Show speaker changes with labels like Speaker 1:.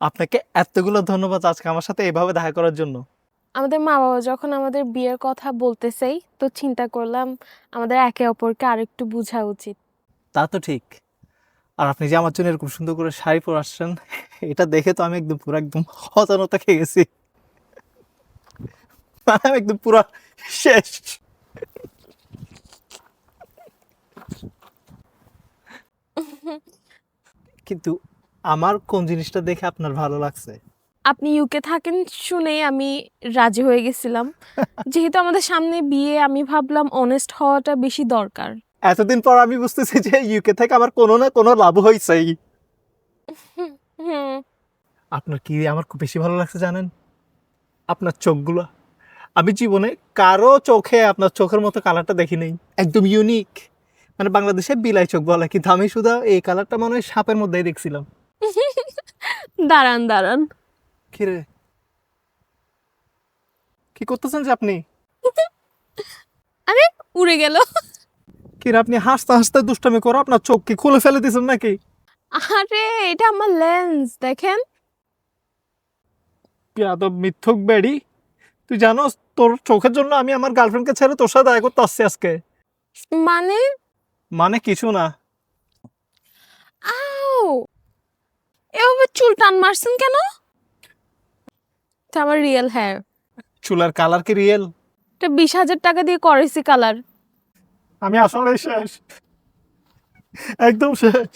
Speaker 1: আপনাকে এতগুলো ধন্যবাদ আজকে আমার সাথে এভাবে দেখা করার জন্য।
Speaker 2: আমাদের মা বাবা যখন আমাদের বিয়ের কথা বলতেছেই তো চিন্তা করলাম আমাদের একে অপরকে আরেকটু বোঝা উচিত।
Speaker 1: তা তো ঠিক। আর আপনি যে আমার জন্য এরকম সুন্দর করে শাড়ি পরে আসছেন, এটা দেখে তো আমি একদম হতাশাতে খেয়ে গেছি। মানে আমি একদম পুরা শেষ। কিন্তু আমার কোন জিনিসটা দেখে আপনার ভালো লাগছে?
Speaker 2: আপনি ইউকে থাকেন শুনেই আমি রাজি হয়ে গেছিলাম। যেহেতু আমাদের সামনে বিয়ে আমি ভাবলাম অনেস্ট হওয়াটা বেশি দরকার।
Speaker 1: এতদিন পর আমি বুঝতেছি যে ইউকে থেকে আমার কোনো না কোনো লাভ হয়েছেই।
Speaker 2: হুম।
Speaker 1: আপনার কি আমার খুব বেশি ভালো লাগছে জানেন? আপনার চোখগুলো। আমি জীবনে কারো চোখে আপনার চোখের মতো কালারটা দেখি নাই। একদম ইউনিক। মানে বাংলাদেশে বিলাই চোখ বলে, কিন্তু আমি শুধু এই কালারটা মনে হয় সাপের মধ্যেই দেখছিলাম।
Speaker 2: দাঁড়ান দাঁড়ান।
Speaker 1: কিরে, কি করতেছেন যে আপনি?
Speaker 2: আরে উড়ে গেল।
Speaker 1: কিরে, আপনি হাসতে হাসতে দুষ্টামি করো, আপনার চোখ কি খুলে ফেলে দিয়েছেন নাকি?
Speaker 2: আরে এটা আমার লেন্স দেখেন।
Speaker 1: বেয়াদব মিথ্যুক বেড়ি। তুই জানোস তোর চোখের জন্য আমি আমার গার্লফ্রেন্ডকে ছেড়ে তোর সাথে দেখা করতে আসছি আজকে।
Speaker 2: মানে
Speaker 1: মানে কিছু না।
Speaker 2: আও এভাবে চুল টান মারছেন কেন? এটা আমার রিয়েল হেয়ার।
Speaker 1: চুলার কালার কি রিয়েল?
Speaker 2: এটা 20,000 টাকা দিয়ে করেছি কালার।
Speaker 1: আমি আসলে শেষ, একদম শেষ।